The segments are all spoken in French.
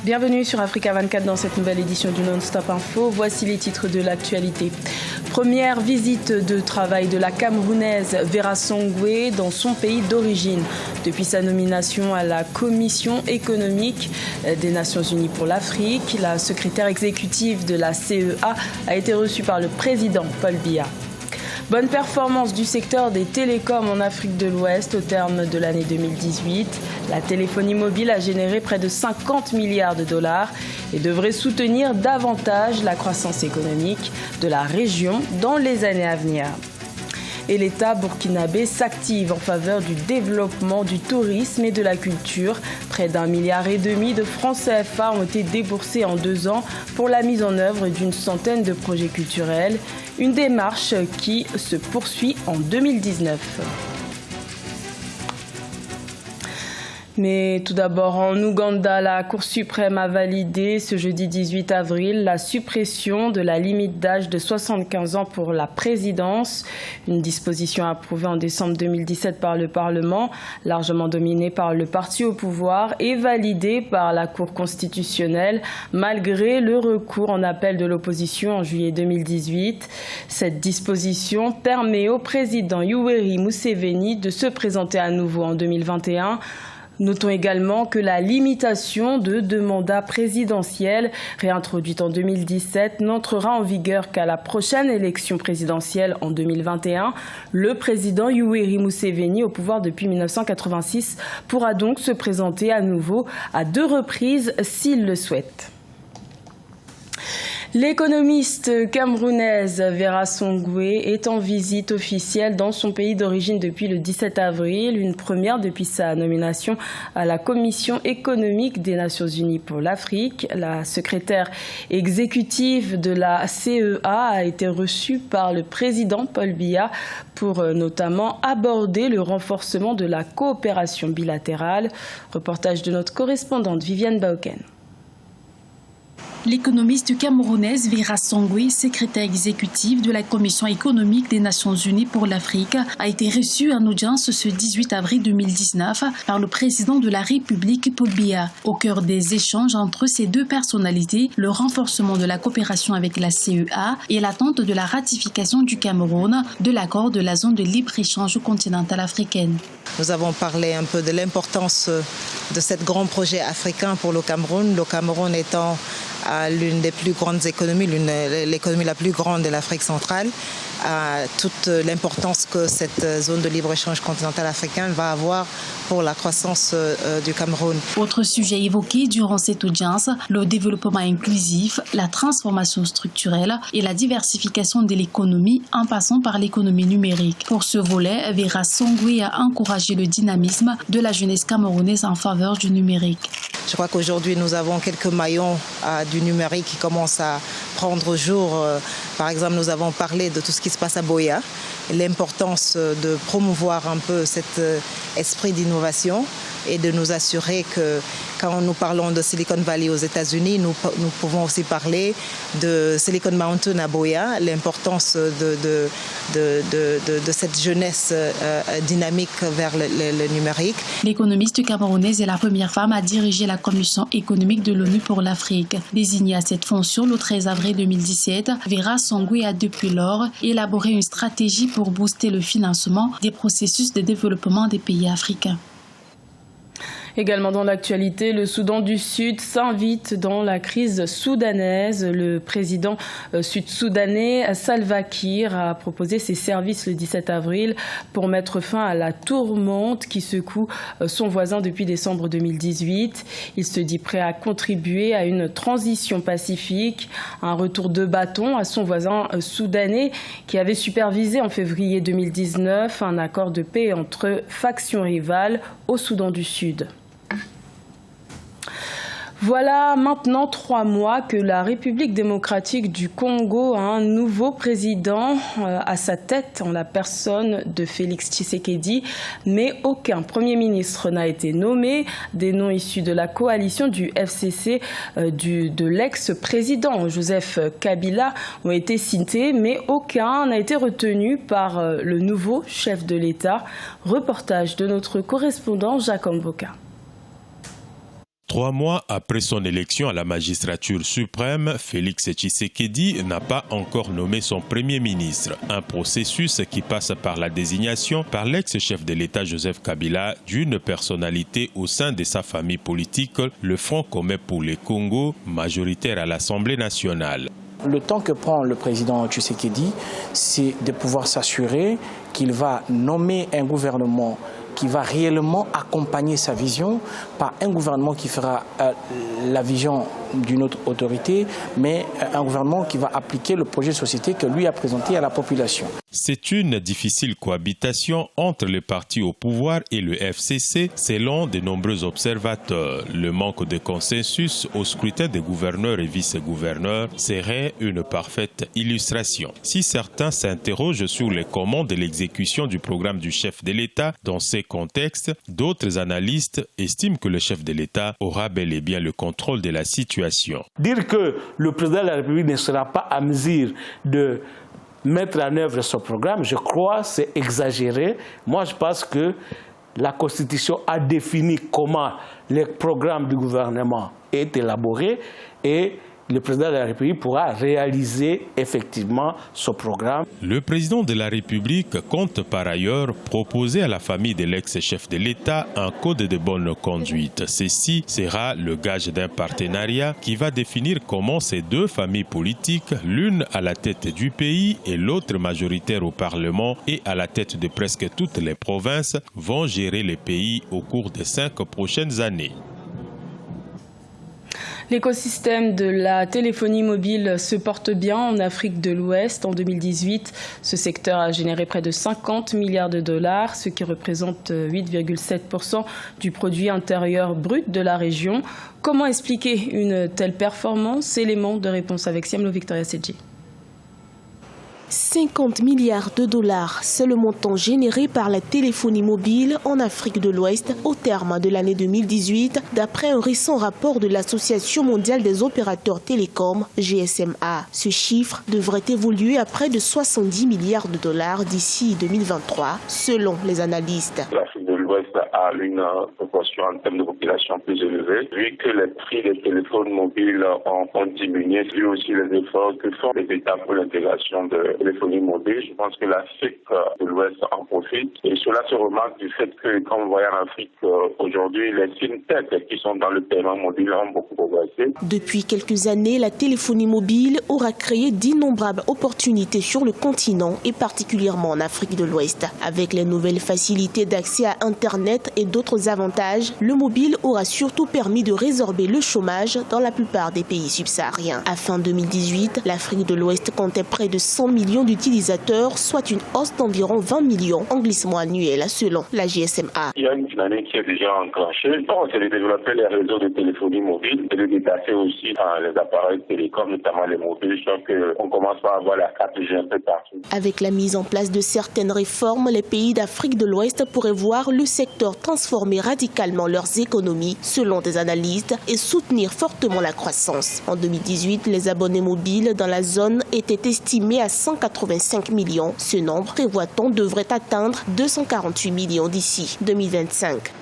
Bienvenue sur Africa 24 dans cette nouvelle édition du Non-Stop Info. Voici les titres de l'actualité. Première visite de travail de la Camerounaise Vera Songwe dans son pays d'origine. Depuis sa nomination à la Commission économique des Nations Unies pour l'Afrique, la secrétaire exécutive de la CEA a été reçue par le président Paul Biya. Bonne performance du secteur des télécoms en Afrique de l'Ouest au terme de l'année 2018. La téléphonie mobile a généré près de 50 milliards de dollars et devrait soutenir davantage la croissance économique de la région dans les années à venir. Et l'État burkinabé s'active en faveur du développement du tourisme et de la culture. Près d'1,5 milliard de francs CFA ont été déboursés en 2 ans pour la mise en œuvre d'une centaine de projets culturels. Une démarche qui se poursuit en 2019. Mais tout d'abord, en Ouganda, la Cour suprême a validé ce jeudi 18 avril la suppression de la limite d'âge de 75 ans pour la présidence. Une disposition approuvée en décembre 2017 par le Parlement, largement dominé par le parti au pouvoir, et validée par la Cour constitutionnelle, malgré le recours en appel de l'opposition en juillet 2018. Cette disposition permet au président Yoweri Museveni de se présenter à nouveau en 2021. Notons également que la limitation de 2 mandats présidentiels, réintroduite en 2017, n'entrera en vigueur qu'à la prochaine élection présidentielle en 2021. Le président Yoweri Museveni, au pouvoir depuis 1986, pourra donc se présenter à nouveau à 2 reprises s'il le souhaite. L'économiste camerounaise Vera Songwe est en visite officielle dans son pays d'origine depuis le 17 avril, une première depuis sa nomination à la Commission économique des Nations Unies pour l'Afrique. La secrétaire exécutive de la CEA a été reçue par le président Paul Biya pour notamment aborder le renforcement de la coopération bilatérale. Reportage de notre correspondante Viviane Baoken. L'économiste camerounaise Vera Songwe, secrétaire exécutive de la Commission économique des Nations Unies pour l'Afrique, a été reçue en audience ce 18 avril 2019 par le président de la République Paul Biya. Au cœur des échanges entre ces 2 personnalités, le renforcement de la coopération avec la CEA et l'attente de la ratification du Cameroun de l'accord de la zone de libre-échange continentale africaine. Nous avons parlé un peu de l'importance de ce grand projet africain pour le Cameroun étant l'une des plus grandes économies, l'économie la plus grande de l'Afrique centrale, toute l'importance que cette zone de libre-échange continentale africaine va avoir pour la croissance du Cameroun. Autre sujet évoqué durant cette audience, le développement inclusif, la transformation structurelle et la diversification de l'économie en passant par l'économie numérique. Pour ce volet, Vera Songwe a encouragé le dynamisme de la jeunesse camerounaise en faveur du numérique. Je crois qu'aujourd'hui, nous avons quelques maillons du numérique qui commencent à prendre jour. Par exemple, nous avons parlé de tout ce qui se passe à Buea, l'importance de promouvoir un peu cet esprit d'innovation et de nous assurer que quand nous parlons de Silicon Valley aux États-Unis, nous pouvons aussi parler de Silicon Mountain à Buea, l'importance de cette jeunesse dynamique vers le numérique. L'économiste camerounaise est la première femme à diriger la Commission économique de l'ONU pour l'Afrique. Désignée à cette fonction le 13 avril 2017, Vera Songwe a depuis lors élaboré une stratégie pour booster le financement des processus de développement des pays africains. Également dans l'actualité, le Soudan du Sud s'invite dans la crise soudanaise. Le président sud-soudanais Salva Kiir a proposé ses services le 17 avril pour mettre fin à la tourmente qui secoue son voisin depuis décembre 2018. Il se dit prêt à contribuer à une transition pacifique, un retour de bâton à son voisin soudanais qui avait supervisé en février 2019 un accord de paix entre factions rivales au Soudan du Sud. Voilà maintenant 3 mois que la République démocratique du Congo a un nouveau président à sa tête en la personne de Félix Tshisekedi, mais aucun Premier ministre n'a été nommé. Des noms issus de la coalition du FCC de l'ex-président Joseph Kabila ont été cités, mais aucun n'a été retenu par le nouveau chef de l'État. Reportage de notre correspondant Jacques Mboka. 3 mois après son élection à la magistrature suprême, Félix Tshisekedi n'a pas encore nommé son Premier ministre. Un processus qui passe par la désignation par l'ex-chef de l'État Joseph Kabila d'une personnalité au sein de sa famille politique, le Front commun pour le Congo, majoritaire à l'Assemblée nationale. Le temps que prend le président Tshisekedi, c'est de pouvoir s'assurer qu'il va nommer un gouvernement qui va réellement accompagner sa vision, pas un gouvernement qui fera la vision d'une autre autorité, mais un gouvernement qui va appliquer le projet de société que lui a présenté à la population. C'est une difficile cohabitation entre les partis au pouvoir et le FCC, selon de nombreux observateurs. Le manque de consensus au scrutin des gouverneurs et vice-gouverneurs serait une parfaite illustration. Si certains s'interrogent sur les commandes de l'exécution du programme du chef de l'État dans ces contextes, d'autres analystes estiment que le chef de l'État aura bel et bien le contrôle de la situation. Dire que le président de la République ne sera pas à mesure de mettre en œuvre ce programme, je crois, c'est exagéré. Moi, je pense que la Constitution a défini comment le programme du gouvernement est élaboré et le président de la République pourra réaliser effectivement ce programme. Le président de la République compte par ailleurs proposer à la famille de l'ex-chef de l'État un code de bonne conduite. Ceci sera le gage d'un partenariat qui va définir comment ces deux familles politiques, l'une à la tête du pays et l'autre majoritaire au Parlement et à la tête de presque toutes les provinces, vont gérer le pays au cours des 5 prochaines années. L'écosystème de la téléphonie mobile se porte bien en Afrique de l'Ouest. En 2018, ce secteur a généré près de 50 milliards de dollars, ce qui représente 8,7% du produit intérieur brut de la région. Comment expliquer une telle performance? Élément de réponse avec Siamlo Victoria Sedji. 50 milliards de dollars, c'est le montant généré par la téléphonie mobile en Afrique de l'Ouest au terme de l'année 2018, d'après un récent rapport de l'Association mondiale des opérateurs télécoms, GSMA. Ce chiffre devrait évoluer à près de 70 milliards de dollars d'ici 2023, selon les analystes. L'Afrique de l'Ouest a une proportion en termes de population plus élevée. Vu que les prix des téléphones mobiles ont diminué, vu aussi les efforts que font les États pour l'intégration de téléphonie mobile, je pense que l'Afrique de l'Ouest en profite. Et cela se remarque du fait que, quand on voit en Afrique aujourd'hui, les fintech qui sont dans le paiement mobile ont beaucoup progressé. Depuis quelques années, la téléphonie mobile aura créé d'innombrables opportunités sur le continent et particulièrement en Afrique de l'Ouest. Avec les nouvelles facilités d'accès à Internet et d'autres avantages, le mobile aura surtout permis de résorber le chômage dans la plupart des pays subsahariens. À fin 2018, l'Afrique de l'Ouest comptait près de 100 millions d'utilisateurs, soit une hausse d'environ 20 millions en glissement annuel selon la GSMA. Il y a une dynamique qui est déjà enclenchée. C'est de développer les réseaux de téléphonie mobile et de déplacer aussi les appareils télécoms, notamment les mobiles. Je crois qu'on commence par avoir la 4G un peu partout. Avec la mise en place de certaines réformes, les pays d'Afrique de l'Ouest pourraient voir le secteur transformer radicalement leurs économies, selon des analystes, et soutenir fortement la croissance. En 2018, les abonnés mobiles dans la zone étaient estimés à 185 millions. Ce nombre, prévoit-on, devrait atteindre 248 millions d'ici 2025.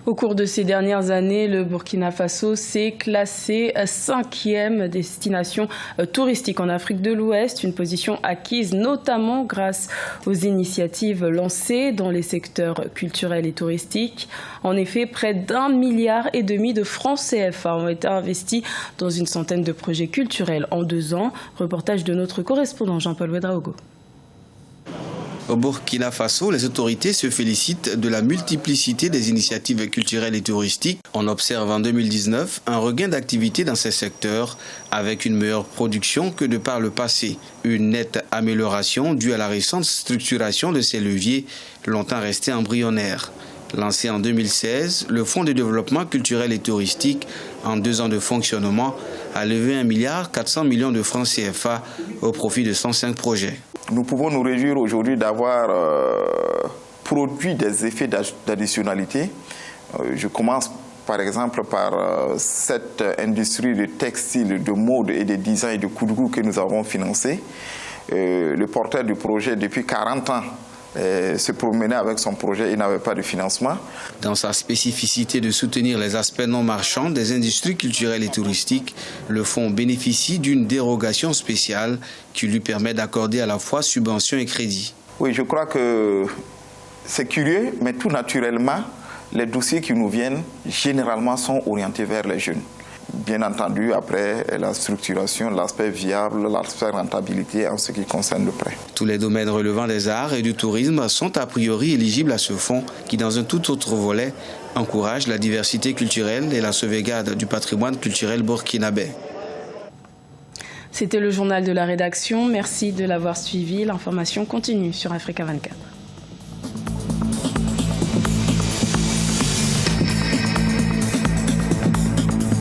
Au cours de ces dernières années, le Burkina Faso s'est classé 5e destination touristique en Afrique de l'Ouest, une position acquise notamment grâce aux initiatives lancées dans les secteurs culturels et touristiques. En effet, près d'1,5 milliard de francs CFA ont été investis dans une centaine de projets culturels en 2 ans. Reportage de notre correspondant Jean-Paul Ouedraogo. Au Burkina Faso, les autorités se félicitent de la multiplicité des initiatives culturelles et touristiques. On observe en 2019 un regain d'activité dans ces secteurs avec une meilleure production que de par le passé. Une nette amélioration due à la récente structuration de ces leviers, longtemps restés embryonnaires. Lancé en 2016, le Fonds de développement culturel et touristique, en 2 ans de fonctionnement, a levé 1,4 milliard de francs CFA au profit de 105 projets. Nous pouvons nous réjouir aujourd'hui d'avoir produit des effets d'additionnalité. Je commence par exemple par cette industrie de textile, de mode et de design et de couture que nous avons financée. Le porteur du projet depuis 40 ans se promener avec son projet, il n'avait pas de financement. Dans sa spécificité de soutenir les aspects non marchands des industries culturelles et touristiques, le fonds bénéficie d'une dérogation spéciale qui lui permet d'accorder à la fois subventions et crédits. Oui, je crois que c'est curieux, mais tout naturellement, les dossiers qui nous viennent, généralement, sont orientés vers les jeunes. Bien entendu, après la structuration, l'aspect viable, l'aspect rentabilité en ce qui concerne le prêt. Tous les domaines relevant des arts et du tourisme sont a priori éligibles à ce fonds qui, dans un tout autre volet, encourage la diversité culturelle et la sauvegarde du patrimoine culturel burkinabé. C'était le journal de la rédaction. Merci de l'avoir suivi. L'information continue sur Africa 24.